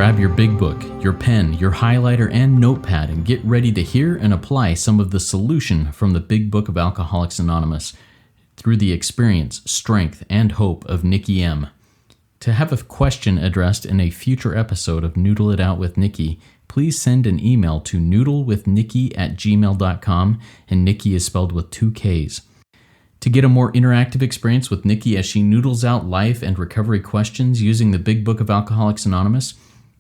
grab your big book, your pen, your highlighter, and notepad and get ready to hear and apply some of the solution from the Big Book of Alcoholics Anonymous through the experience, strength, and hope of Nikki M. To have a question addressed in a future episode of Noodle It Out with Nikki, please send an email to noodlewithnikki@gmail.com, and Nikki is spelled with 2 Ks. To get a more interactive experience with Nikki as she noodles out life and recovery questions using the Big Book of Alcoholics Anonymous,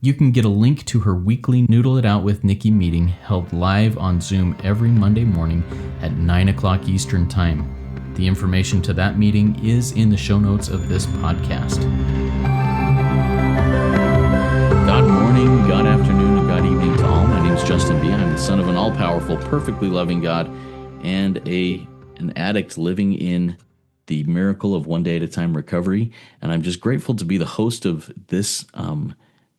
you can get a link to her weekly Noodle It Out with Nikki meeting held live on Zoom every Monday morning at 9 o'clock Eastern Time. The information to that meeting is in the show notes of this podcast. God morning, God afternoon, and God evening to all. My name is Justin B. I'm the son of an all-powerful, perfectly loving God and an addict living in the miracle of one day at a time recovery. And I'm just grateful to be the host of this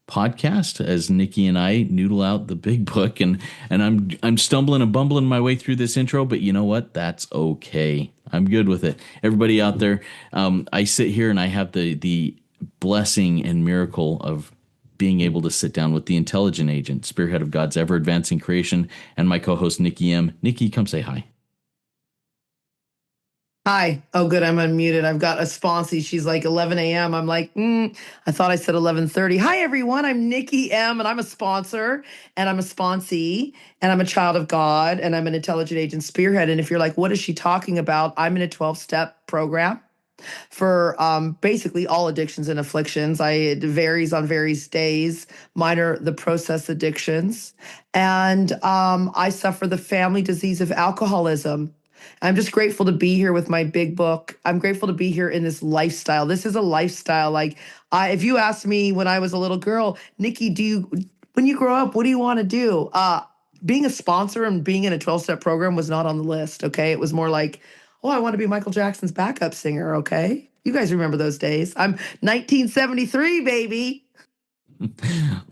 podcast as Nikki and I noodle out the big book. And I'm stumbling and bumbling my way through this intro, but you know what? That's okay. I'm good with it. Everybody out there, I sit here and I have the blessing and miracle of being able to sit down with the intelligent agent, spearhead of God's ever-advancing creation, and my co-host, Nikki M. Nikki, come say hi. Hi. Oh, good. I'm unmuted. I've got a sponsee. She's like 11 a.m. I'm like, I thought I said 11:30. Hi, everyone. I'm Nikki M, and I'm a sponsor, and I'm a sponsee, and I'm a child of God, and I'm an intelligent agent spearhead. And if you're like, what is she talking about? I'm in a 12-step program for basically all addictions and afflictions. It varies on various days. Mine are the process addictions. And I suffer the family disease of alcoholism. I'm just grateful to be here with my big book. I'm grateful to be here in this lifestyle. This is a lifestyle. Like, if you asked me when I was a little girl, Nikki, when you grow up, what do you want to do? Being a sponsor and being in a 12-step program was not on the list, okay? It was more like, I want to be Michael Jackson's backup singer, okay? You guys remember those days. I'm 1973, baby.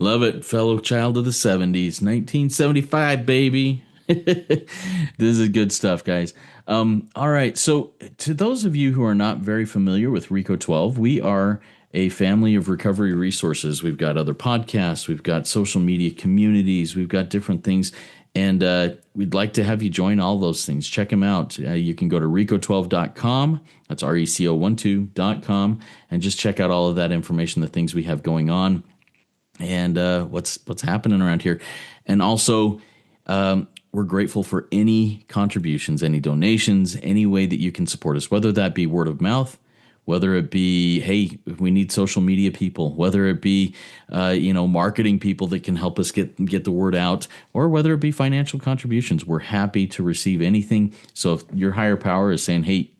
Love it, fellow child of the 70s. 1975, baby. This is good stuff, guys. All right, so to those of you who are not very familiar with RICO 12, we are a family of recovery resources. We've got other podcasts, we've got social media communities, we've got different things, and we'd like to have you join all those things. Check them out. You can go to RICO12.com, that's RECO12.com, and just check out all of that information, the things we have going on, and what's happening around here. And also, we're grateful for any contributions, any donations, any way that you can support us, whether that be word of mouth, whether it be, hey, we need social media people, whether it be, marketing people that can help us get the word out, or whether it be financial contributions. We're happy to receive anything. So if your higher power is saying, hey,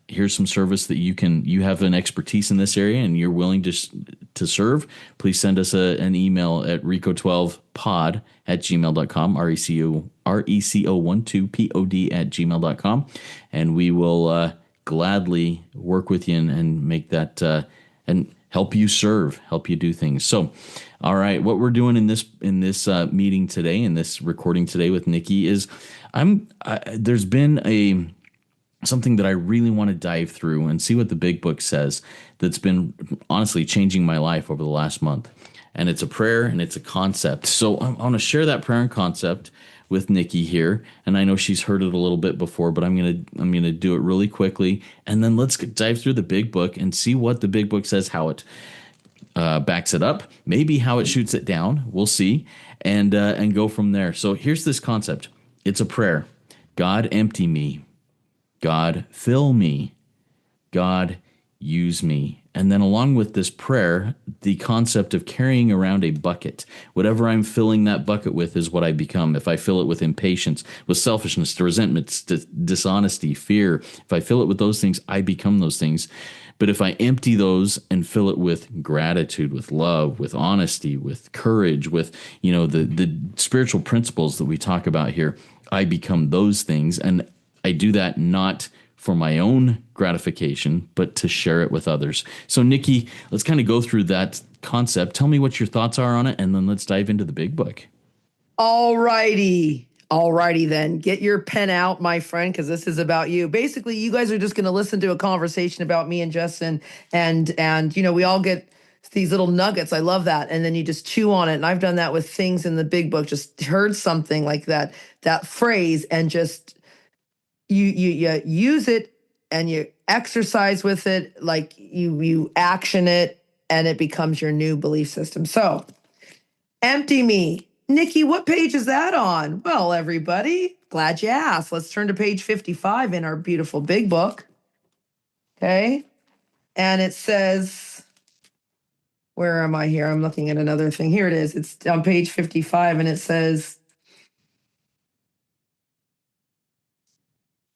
here's some service that you have an expertise in this area and you're willing to serve, please send us an email at RECO12pod@gmail.com, RECO12pod@gmail.com, and we will gladly work with you and make that and help you serve, help you do things. So, all right, what we're doing in this meeting today, in this recording today with Nikki is there's been something that I really want to dive through and see what the big book says that's been honestly changing my life over the last month. And it's a prayer and it's a concept. So I want to share that prayer and concept with Nikki here. And I know she's heard it a little bit before, but I'm gonna do it really quickly. And then let's dive through the big book and see what the big book says, how it backs it up, maybe how it shoots it down. We'll see, and go from there. So here's this concept. It's a prayer. God, empty me. God, fill me. God, use me. And then along with this prayer, the concept of carrying around a bucket. Whatever I'm filling that bucket with is what I become. If I fill it with impatience, with selfishness, resentment, dishonesty, fear, if I fill it with those things, I become those things. But if I empty those and fill it with gratitude, with love, with honesty, with courage, with, the spiritual principles that we talk about here, I become those things. And I do that not for my own gratification, but to share it with others. So, Nikki, let's kind of go through that concept. Tell me what your thoughts are on it, and then let's dive into the big book. All righty then. Get your pen out, my friend, because this is about you. Basically, you guys are just going to listen to a conversation about me and Justin, and we all get these little nuggets. I love that. And then you just chew on it. And I've done that with things in the big book, just heard something like that phrase, and just you use it and you exercise with it, like you action it, and it becomes your new belief system. So empty me. Nikki, what page is that on? Well, everybody, glad you asked. Let's turn to page 55 in our beautiful big book. Okay. And it says, where am I here? I'm looking at another thing. Here it is. It's on page 55, and it says,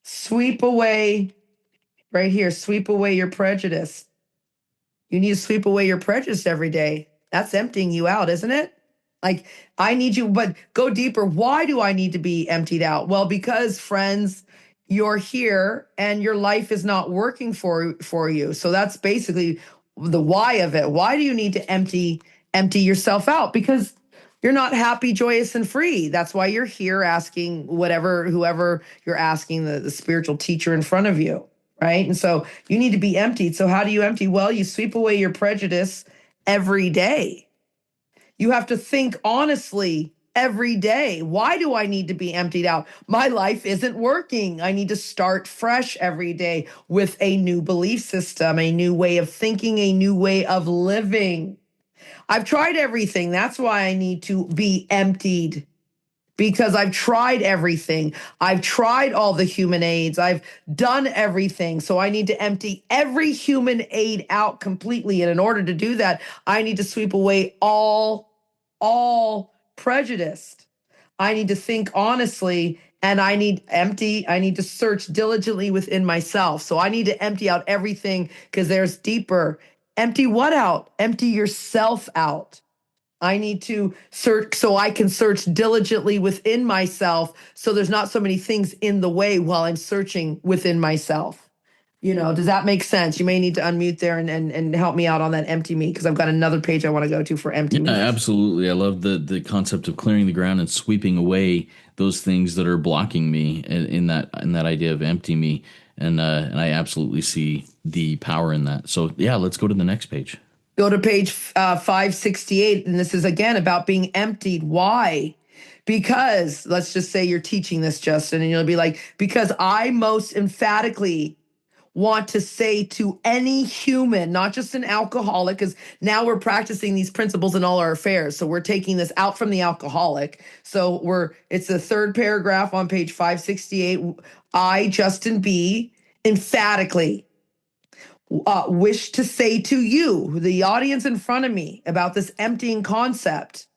sweep away, right here, sweep away your prejudice. You need to sweep away your prejudice every day. That's emptying you out, isn't it? Like, I need you, but go deeper. Why do I need to be emptied out? Well, because, friends, you're here and your life is not working for you. So that's basically the why of it. Why do you need to empty yourself out? Because you're not happy, joyous, and free. That's why you're here asking whoever you're asking, the spiritual teacher in front of you, right? And so you need to be emptied. So how do you empty? Well, you sweep away your prejudice every day. You have to think honestly every day. Why do I need to be emptied out? My life isn't working. I need to start fresh every day with a new belief system, a new way of thinking, a new way of living. I've tried everything. That's why I need to be emptied, because I've tried everything. I've tried all the human aids. I've done everything. So I need to empty every human aid out completely. And in order to do that, I need to sweep away all prejudice. I need to think honestly, and I need to search diligently within myself. So I need to empty out everything, because there's deeper. Empty what out? Empty yourself out. I need to search so I can search diligently within myself, so there's not so many things in the way while I'm searching within myself. Does that make sense? You may need to unmute there and help me out on that empty me, because I've got another page I want to go to for empty me. Absolutely. I love the concept of clearing the ground and sweeping away those things that are blocking me in that idea of empty me. And I absolutely see the power in that. So yeah, let's go to the next page. Go to page 568, and this is again about being emptied. Why? Because let's just say you're teaching this, Justin, and you'll be like, because I most emphatically want to say to any human, not just an alcoholic, because now we're practicing these principles in all our affairs. So we're taking this out from the alcoholic. So it's the third paragraph on page 568. I, Justin B, emphatically wish to say to you, the audience in front of me, about this emptying concept,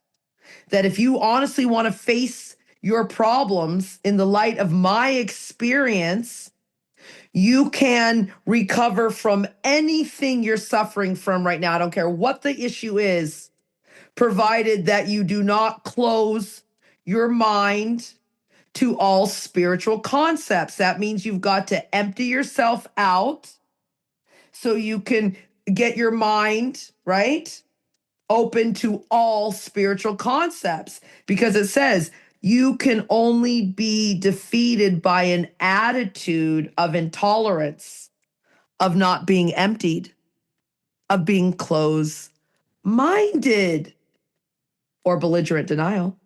that if you honestly want to face your problems in the light of my experience, you can recover from anything you're suffering from right now. I don't care what the issue is, provided that you do not close your mind to all spiritual concepts. That means you've got to empty yourself out so you can get your mind, right, open to all spiritual concepts, because it says you can only be defeated by an attitude of intolerance, of not being emptied, of being close-minded, or belligerent denial.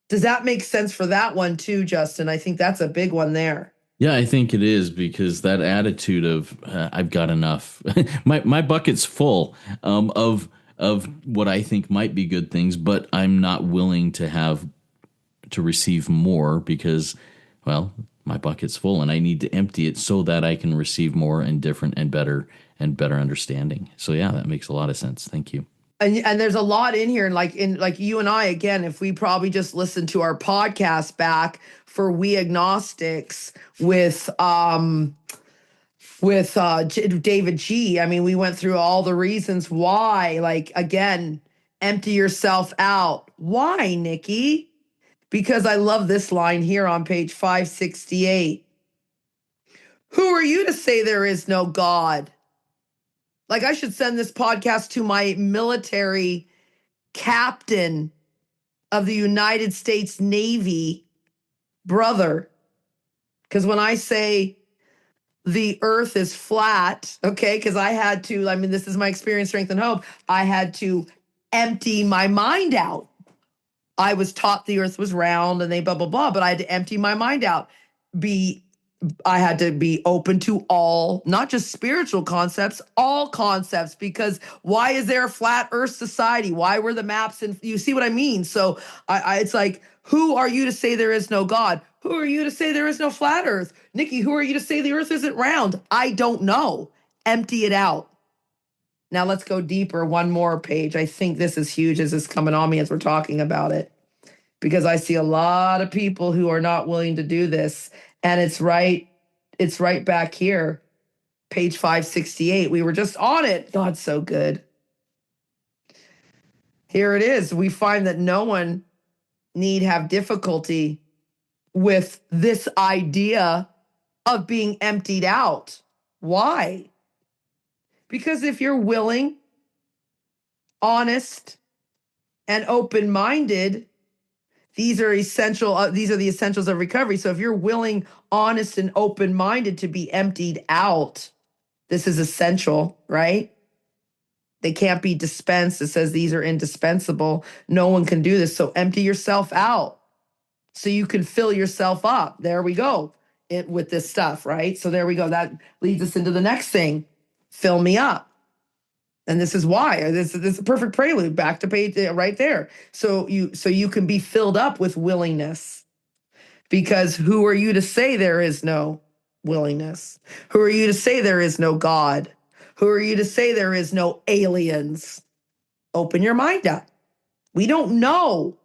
Does that make sense for that one too, Justin? I think that's a big one there. Yeah, I think it is, because that attitude of I've got enough, my bucket's full of what I think might be good things, but I'm not willing to receive more, because, well, my bucket's full and I need to empty it so that I can receive more and different and better understanding. So yeah, that makes a lot of sense. Thank you. And there's a lot in here, and like you and I, again, if we probably just listened to our podcast back for We Agnostics with David G. I mean, we went through all the reasons why, like, again, empty yourself out. Why, Nikki? Because I love this line here on page 568. Who are you to say there is no God? Like, I should send this podcast to my military captain of the United States Navy brother. Because when I say the earth is flat, okay, because I had to, I mean, this is my experience, strength, and hope. I had to empty my mind out. I was taught the earth was round and they blah, blah, blah, but I had to empty my mind out. I had to be open to all, not just spiritual concepts, all concepts, because why is there a flat earth society? Why were the maps? And you see what I mean? So it's like, who are you to say there is no God? Who are you to say there is no flat earth? Nikki, who are you to say the earth isn't round? I don't know. Empty it out. Now let's go deeper. One more page. I think this is huge as it's coming on me as we're talking about it, because I see a lot of people who are not willing to do this. And it's right back here, page 568. We were just on it. God's so good. Here it is. We find that no one need have difficulty with this idea of being emptied out. Why? Because if you're willing, honest, and open-minded, these are essential. These are the essentials of recovery. So if you're willing, honest, and open-minded to be emptied out, this is essential, right? They can't be dispensed. It says these are indispensable. No one can do this. So empty yourself out so you can fill yourself up. There we go with this stuff, right? So there we go. That leads us into the next thing. Fill me up. And this is why. This is a perfect prelude back to page right there. So you can be filled up with willingness. Because who are you to say there is no willingness? Who are you to say there is no God? Who are you to say there is no aliens? Open your mind up. We don't know.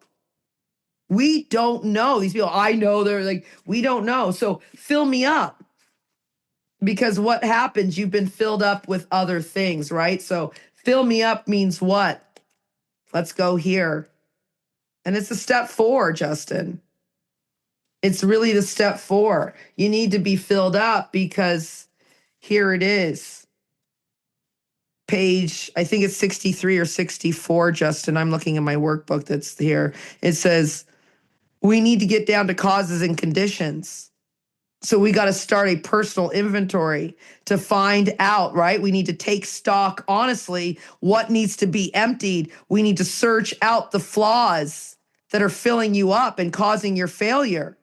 We don't know. These people, I know, they're like, we don't know. So fill me up. Because what happens, you've been filled up with other things, right? So fill me up means what? Let's go here. And it's a step 4, Justin. It's really the step 4. You need to be filled up because here it is. Page, I think it's 63 or 64, Justin. I'm looking at my workbook that's here. It says, we need to get down to causes and conditions. So we got to start a personal inventory to find out, right? We need to take stock, honestly, what needs to be emptied. We need to search out the flaws that are filling you up and causing your failure.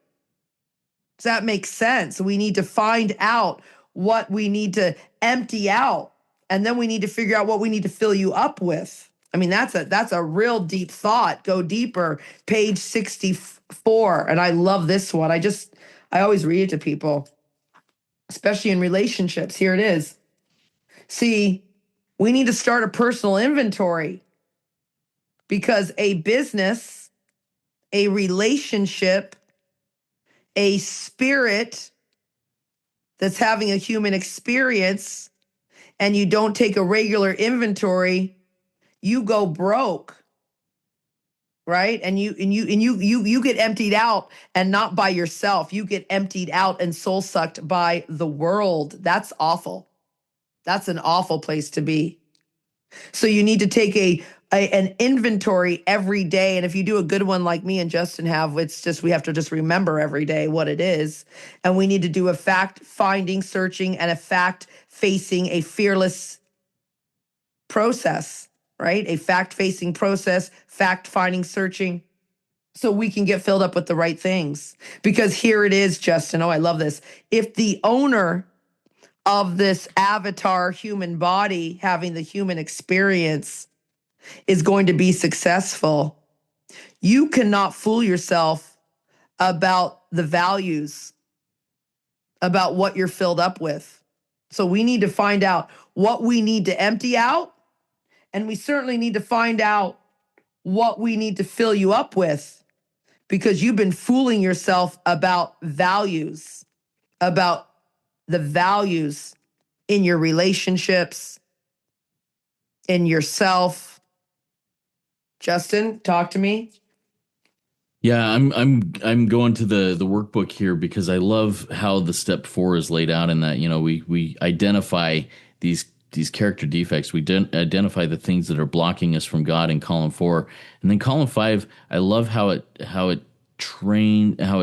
Does that make sense? We need to find out what we need to empty out. And then we need to figure out what we need to fill you up with. I mean, that's a real deep thought. Go deeper. Page 64. And I love this one. I always read it to people, especially in relationships. Here it is. See, we need to start a personal inventory because a business, a relationship, a spirit that's having a human experience, and you don't take a regular inventory, you go broke. Right? And you get emptied out, and not by yourself. You get emptied out and soul sucked by the world. That's awful. That's an awful place to be. So you need to take an inventory every day. And if you do a good one like me and Justin have, we have to just remember every day what it is. And we need to do a fact finding, searching, and a fact facing, a fearless process. Right? A fact-facing process, fact-finding, searching, so we can get filled up with the right things. Because here it is, Justin. Oh, I love this. If the owner of this avatar human body having the human experience is going to be successful, you cannot fool yourself about the values, about what you're filled up with. So we need to find out what we need to empty out. And we certainly need to find out what we need to fill you up with, because you've been fooling yourself about values, about the values in your relationships, in yourself. Justin, talk to me. Yeah, I'm going to the workbook here because I love how the step 4 is laid out in that, we identify these character defects. We identify the things that are blocking us from God in column 4. And then column 5, I love how it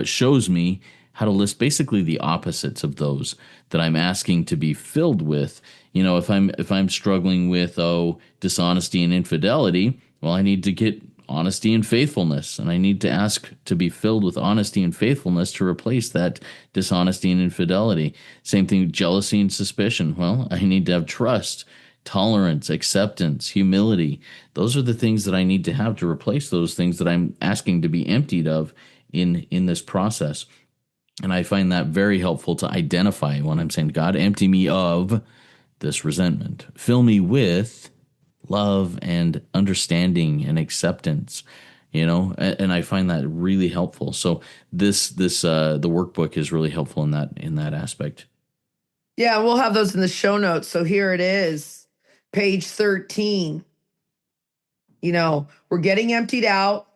shows me how to list basically the opposites of those that I'm asking to be filled with. You know, if I'm struggling with dishonesty and infidelity, well, I need to get honesty and faithfulness, and I need to ask to be filled with honesty and faithfulness to replace that dishonesty and infidelity. Same thing with jealousy and suspicion. Well, I need to have trust, tolerance, acceptance, humility. Those are the things that I need to have to replace those things that I'm asking to be emptied of in this process. And I find that very helpful to identify when I'm saying, God, empty me of this resentment. Fill me with love and understanding and acceptance, and I find that really helpful. So the workbook is really helpful in that aspect. Yeah, we'll have those in the show notes. So here it is, page 13. We're getting emptied out.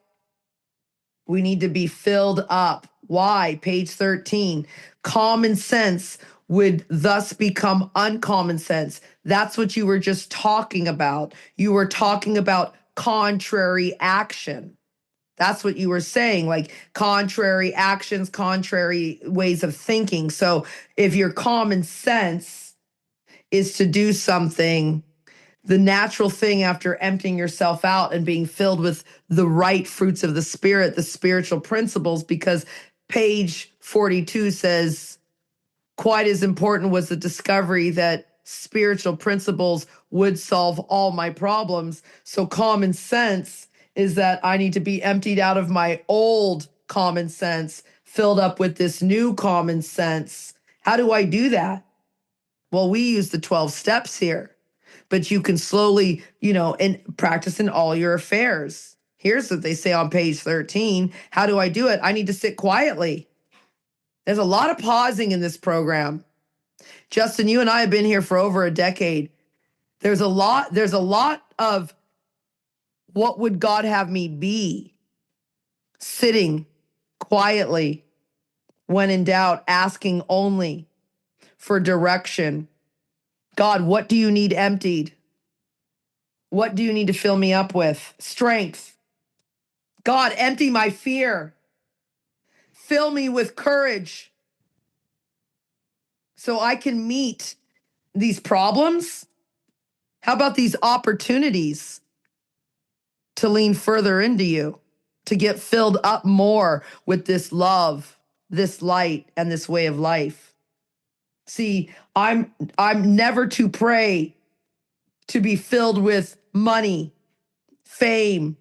We need to be filled up. Why? Page 13. Common sense would thus become uncommon sense. That's what you were just talking about. You were talking about contrary action. That's what you were saying, like contrary actions, contrary ways of thinking. So if your common sense is to do something, the natural thing after emptying yourself out and being filled with the right fruits of the Spirit, the spiritual principles, because page 42 says, quite as important was the discovery that spiritual principles would solve all my problems. So common sense is that I need to be emptied out of my old common sense, filled up with this new common sense. How do I do that? Well, we use the 12 steps here, but you can slowly, and practice in all your affairs. Here's what they say on page 13. How do I do it? I need to sit quietly. There's a lot of pausing in this program. Justin, you and I have been here for over a decade. There's a lot of what would God have me be? Sitting quietly, when in doubt, asking only for direction. God, what do you need emptied? What do you need to fill me up with? Strength. God, empty my fear. Fill me with courage so I can meet these problems. How about these opportunities to lean further into you, to get filled up more with this love, this light, and this way of life? See, I'm never to pray to be filled with money, fame,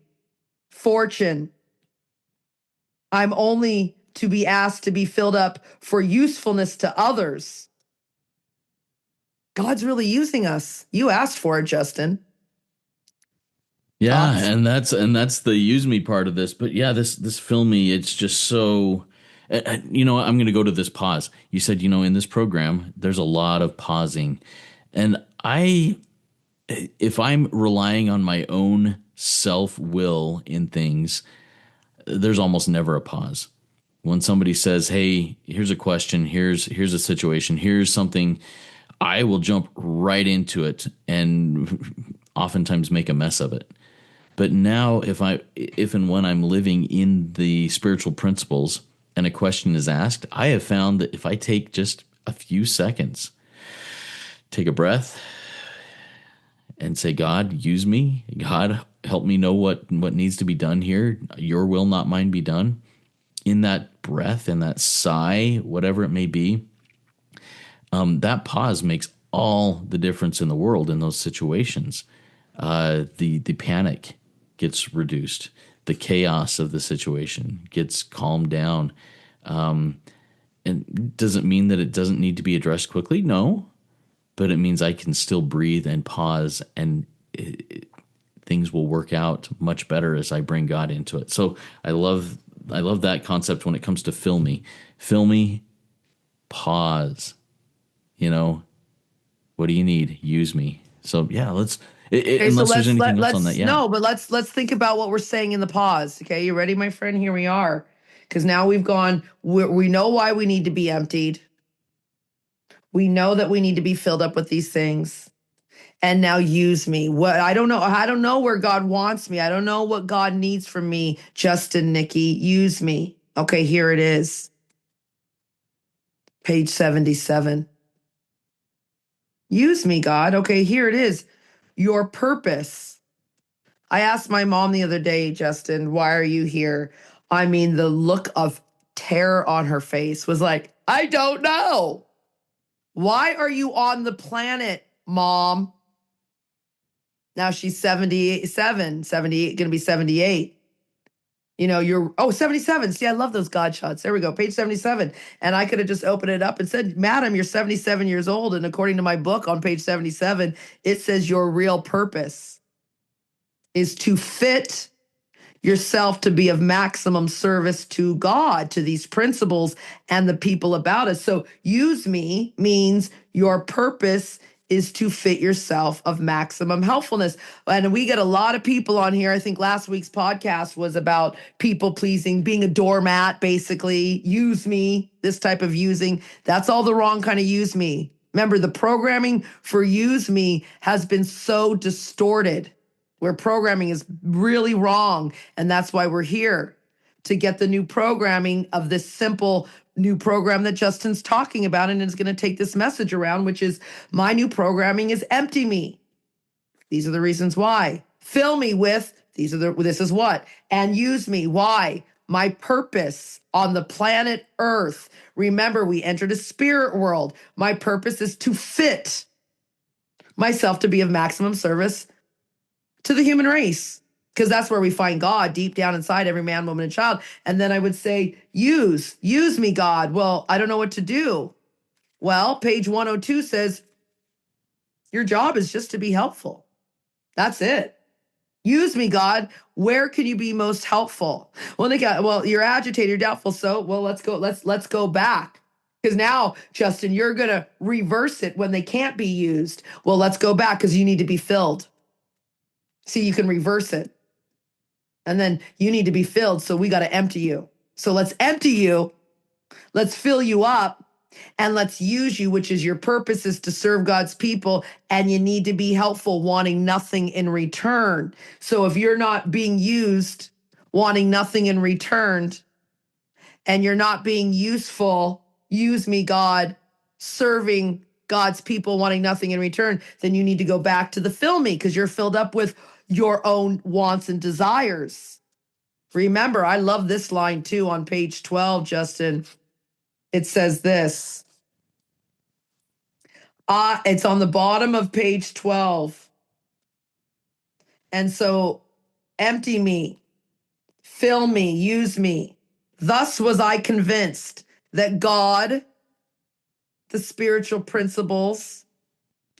fortune. I'm only to be asked to be filled up for usefulness to others. God's really using us. You asked for it, Justin. Yeah, Thoughts? and that's the use me part of this. But yeah, this fill me, it's just so. I'm going to go to this pause. You said, in this program, there's a lot of pausing, and if I'm relying on my own self will in things, there's almost never a pause. When somebody says, "Hey, here's a question, here's a situation, here's something," I will jump right into it and oftentimes make a mess of it. But now if and when I'm living in the spiritual principles and a question is asked, I have found that if I take just a few seconds, take a breath and say, God, use me. God, help me know what needs to be done here. Your will, not mine, be done. In that breath and that sigh, whatever it may be, that pause makes all the difference in the world in those situations. The panic gets reduced. The chaos of the situation gets calmed down. And doesn't mean that it doesn't need to be addressed quickly. No, but it means I can still breathe and pause, and things will work out much better as I bring God into it. So I love that concept when it comes to fill me, pause. What do you need? Use me. So yeah, unless there's anything else on that. Yeah. No, but let's think about what we're saying in the pause. Okay, you ready, my friend? Here we are. Because now we've gone, we know why we need to be emptied. We know that we need to be filled up with these things. And now use me. I don't know where God wants me. I don't know what God needs from me. Justin, Nikki, use me. Okay, here it is. Page 77. Use me, God. Okay, here it is. Your purpose. I asked my mom the other day, Justin, why are you here? I mean, the look of terror on her face was like, I don't know. Why are you on the planet, Mom? Now she's 78, going to be 78. You know, 77. See, I love those God shots. There we go, page 77. And I could have just opened it up and said, Madam, you're 77 years old. And according to my book on page 77, it says your real purpose is to fit yourself to be of maximum service to God, to these principles and the people about us. So use me means your purpose is to fit yourself of maximum helpfulness. And we get a lot of people on here. I think last week's podcast was about people pleasing, being a doormat, basically. Use me, this type of using. That's all the wrong kind of use me. Remember, the programming for use me has been so distorted, where programming is really wrong. And that's why we're here, to get the new programming of this simple new program that Justin's talking about, and is going to take this message around, which is my new programming is empty me. These are the reasons why. Fill me with, this is what, and use me. Why? My purpose on the planet Earth. Remember, we entered a spirit world. My purpose is to fit myself to be of maximum service to the human race, because that's where we find God, deep down inside every man, woman, and child. And then I would say, use me, God. Well, I don't know what to do. Well, page 102 says, your job is just to be helpful. That's it. Use me, God. Where can you be most helpful? Well, you're agitated, you're doubtful. So, let's go back. Because now, Justin, you're going to reverse it when they can't be used. Well, let's go back, because you need to be filled. See, you can reverse it. And then you need to be filled, so we got to empty you. So let's empty you, let's fill you up, and let's use you, which is your purpose is to serve God's people, and you need to be helpful, wanting nothing in return. So if you're not being used, wanting nothing in return, and you're not being useful, use me, God, serving God's people, wanting nothing in return, then you need to go back to the fill me, because you're filled up with your own wants and desires. Remember, I love this line too on page 12, Justin. It says this. It's on the bottom of page 12. And so, empty me, fill me, use me. Thus was I convinced that God, the spiritual principles,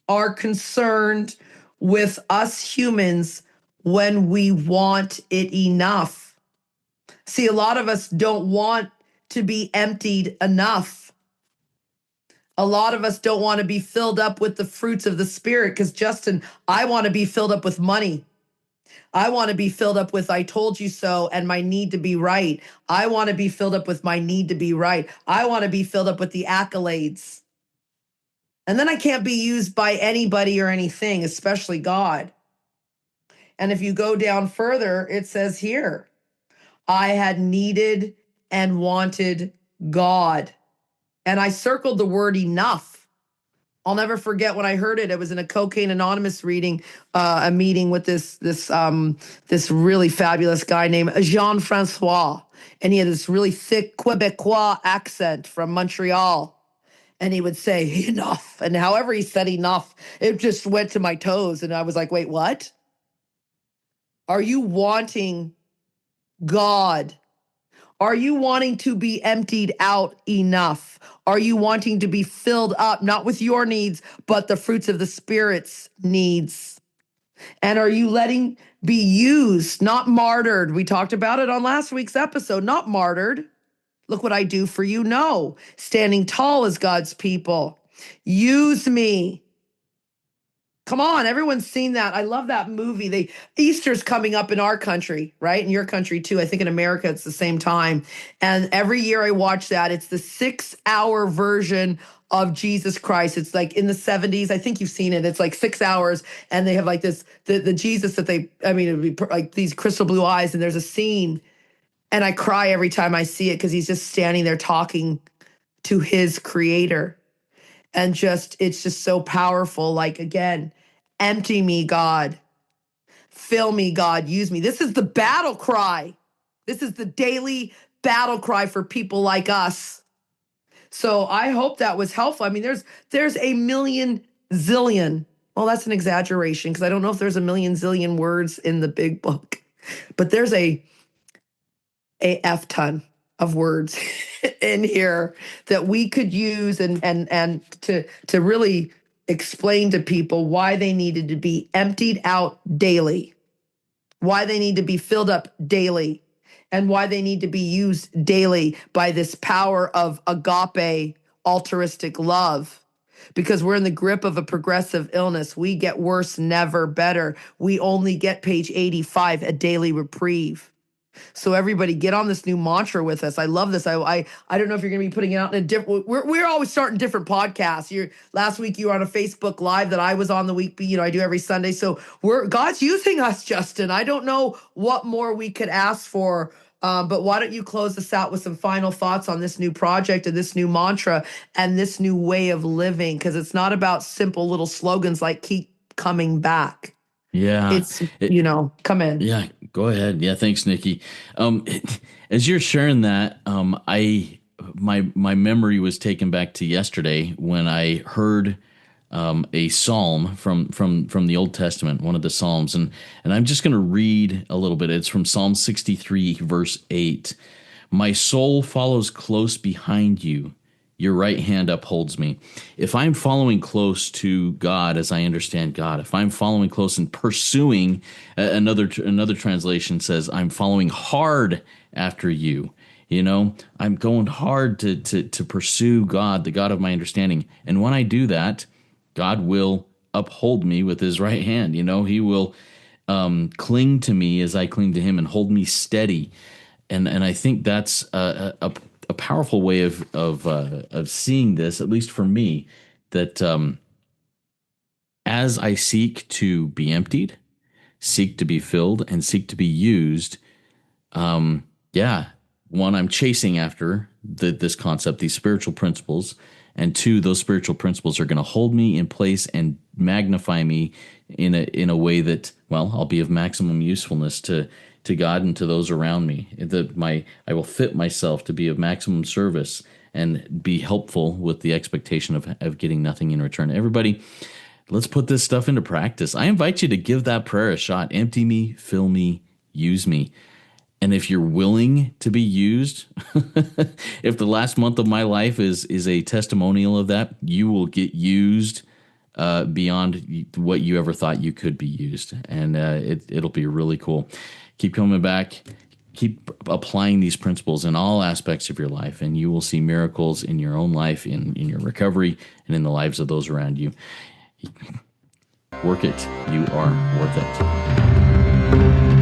are concerned with us humans when we want it enough. See, a lot of us don't want to be emptied enough. A lot of us don't want to be filled up with the fruits of the Spirit, because, Justin, I want to be filled up with money. I want to be filled up with I told you so and my need to be right. I want to be filled up with my need to be right. I want to be filled up with the accolades. And then I can't be used by anybody or anything, especially God. And if you go down further, it says here, I had needed and wanted God. And I circled the word enough. I'll never forget when I heard it. It was in a Cocaine Anonymous reading, a meeting with this really fabulous guy named Jean-Francois. And he had this really thick Quebecois accent from Montreal. And he would say, enough. And however he said enough, it just went to my toes. And I was like, wait, what? Are you wanting God? Are you wanting to be emptied out enough? Are you wanting to be filled up, not with your needs, but the fruits of the Spirit's needs? And are you letting be used, not martyred? We talked about it on last week's episode, not martyred. Look what I do for you. No, standing tall as God's people. Use me. Come on, everyone's seen that. I love that movie. Easter's coming up in our country, right? In your country too. I think in America it's the same time. And every year I watch that. It's the 6-hour version of Jesus Christ. It's like in the 70s. I think you've seen it. It's like 6 hours, and they have like this, the Jesus that it'd be like these crystal blue eyes, and there's a scene, and I cry every time I see it, because he's just standing there talking to his creator. And it's just so powerful. Like, again, empty me, God. Fill me, God. Use me. This is the battle cry. This is the daily battle cry for people like us. So I hope that was helpful. I mean, there's a million zillion. Well, that's an exaggeration because I don't know if there's a million zillion words in the big book, but there's a F ton of words in here that we could use and to really explain to people why they needed to be emptied out daily, why they need to be filled up daily, and why they need to be used daily by this power of agape altruistic love. Because we're in the grip of a progressive illness. We get worse, never better. We only get page 85, a daily reprieve. So everybody get on this new mantra with us. I love this. I don't know if you're going to be putting it out in a different, we're always starting different podcasts. Last week you were on a Facebook Live that I was on the week, I do every Sunday. So God's using us, Justin. I don't know what more we could ask for. But why don't you close us out with some final thoughts on this new project and this new mantra and this new way of living? Because it's not about simple little slogans like keep coming back. Yeah. It's, come in. Yeah, go ahead. Yeah, thanks, Nikki. As you're sharing that, my memory was taken back to yesterday when I heard a psalm from the Old Testament, one of the psalms, and I'm just going to read a little bit. It's from Psalm 63, verse 8. My soul follows close behind you. Your right hand upholds me. If I'm following close to God, as I understand God, if I'm following close and pursuing, another translation says, I'm following hard after you. I'm going hard to pursue God, the God of my understanding. And when I do that, God will uphold me with his right hand. He will cling to me as I cling to him and hold me steady. And I think that's a powerful way of seeing this, at least for me, that as I seek to be emptied, seek to be filled, and seek to be used, one, I'm chasing after this concept, these spiritual principles, and two, those spiritual principles are going to hold me in place and magnify me in a way that, I'll be of maximum usefulness to God and to those around me. I will fit myself to be of maximum service and be helpful with the expectation of getting nothing in return. Everybody, let's put this stuff into practice. I invite you to give that prayer a shot. Empty me, fill me, use me. And if you're willing to be used, if the last month of my life is a testimonial of that, you will get used beyond what you ever thought you could be used. And it'll be really cool. Keep coming back. Keep applying these principles in all aspects of your life, and you will see miracles in your own life, in your recovery, and in the lives of those around you. Work it. You are worth it.